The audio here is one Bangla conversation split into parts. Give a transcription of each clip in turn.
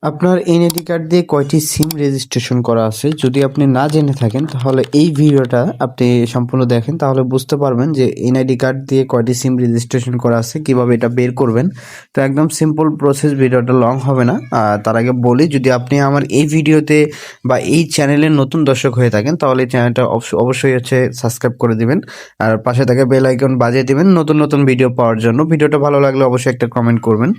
আপনার এনআইডি কার্ড দিয়ে কয়টি সিম রেজিস্ট্রেশন করা আছে? যদি আপনি না জেনে থাকেন তাহলে এই ভিডিওটা আপনি সম্পূর্ণ দেখেন, তাহলে বুঝতে পারবেন যে এনআইডি কার্ড দিয়ে কয়টি সিম রেজিস্ট্রেশন করা আছে, কিভাবে এটা বের করবেন। তো একদম সিম্পল প্রসেস, ভিডিওটা লং হবে না। তার আগে বলি, যদি আপনি আমার এই ভিডিওতে বা এই চ্যানেলের নতুন দর্শক হয়ে থাকেন তাহলে এই চ্যানেলটা অবশ্যই সাবস্ক্রাইব করে দিবেন, আর পাশে থাকা বেল আইকন বাজিয়ে দিবেন নতুন নতুন ভিডিও পাওয়ার জন্য। ভিডিওটা ভালো লাগলে অবশ্যই একটা কমেন্ট করবেন।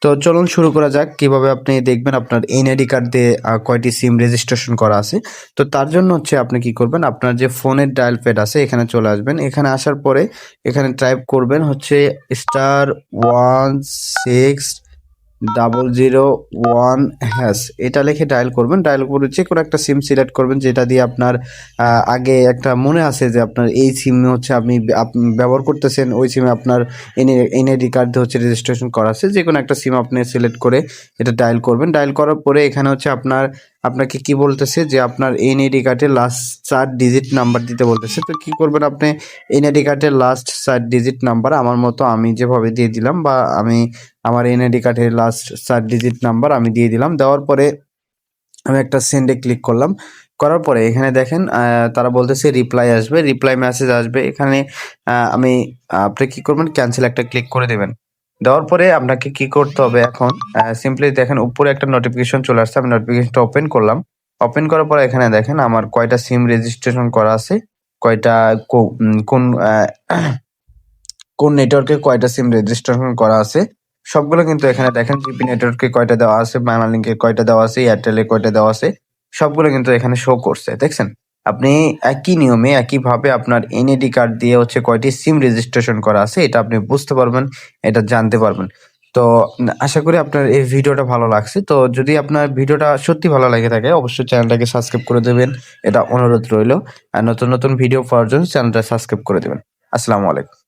তো চলুন শুরু করা যাক, কিভাবে আপনি দেখবেন আপনার এনআইডি কার্ড দিয়ে কয়টি সিম রেজিস্ট্রেশন করা আছে। তো তার জন্য আপনি কি করবেন, আপনার যে ফোনের ডায়াল প্যাড আছে এখানে চলে আসবেন। এখানে আসার পরে এখানে টাইপ করবেন *16001#, এটা লিখে ডায়াল করবেন। ডায়াল করে যে কোনো একটা সিম সিলেক্ট করবেন, যেটা দিয়ে আপনার আগে একটা মনে আছে যে আপনার এই সিম আপনি ব্যবহার করতেছেন, ওই সিমে আপনার এনআইডি কার্ড দিয়ে রেজিস্ট্রেশন করা আছে। যে কোনো একটা সিম আপনি সিলেক্ট করে এটা ডায়াল করবেন। ডায়াল করার পরে এখানে আপনাকে কি বলতেছে যে আপনার এনআইডি কার্ডের লাস্ট 4 ডিজিট নাম্বার দিতে বলতেছে। তো কি করবেন, আপনি এনআইডি কার্ডের লাস্ট 4 ডিজিট নাম্বার আমার মতো আমি যেভাবে দিয়ে দিলাম, বা আমার এনআইডি কার্ডের লাস্ট 4 ডিজিট নাম্বার আমি দিয়ে দিলাম। দেওয়ার পরে আমি একটা সেন্ডে ক্লিক করলাম। করার পরে এখানে দেখেন তারা বলতেছে রিপ্লাই আসবে, রিপ্লাই মেসেজ আসবে। এখানে আপনি কি করবেন, ক্যান্সেল একটা ক্লিক করে দেবেন। দেওয়ার পরে আপনাকে কি করতে হবে, এখন সিম্পলি দেখেন উপরে একটা নোটিফিকেশন চলে আসছে। আমি নোটিফিকেশনটা ওপেন করলাম। ওপেন করার পরে এখানে দেখেন আমার কয়টা সিম রেজিস্ট্রেশন করা আছে, কয়টা কোন নেটওয়ার্কে কয়টা সিম রেজিস্ট্রেশন করা আছে সবগুলো কিন্তু এখানে দেখেন। জিপি নেটওয়ার্কে কয়টা দেওয়া আছে, বাংলালিংকে কয়টা দেওয়া আছে, এয়ারটেলে কয়টা দেওয়া আছে, সবগুলো কিন্তু এখানে শো করছে। দেখছেন, আপনি একই নিয়মে একইভাবে আপনার এনআইডি কার্ড দিয়ে কয়টি সিম রেজিস্ট্রেশন করা আছে এটা আপনি বুঝতে পারবেন, এটা জানতে পারবেন। তো আশা করি আপনার এই ভিডিওটা ভালো লাগছে। তো যদি আপনার ভিডিওটা সত্যি ভালো লাগে থাকে অবশ্যই চ্যানেলটাকে সাবস্ক্রাইব করে দেবেন, এটা অনুরোধ রইল। আর নতুন নতুন ভিডিও পাওয়ার জন্য চ্যানেলটা সাবস্ক্রাইব করে দেবেন। আসসালামু আলাইকুম।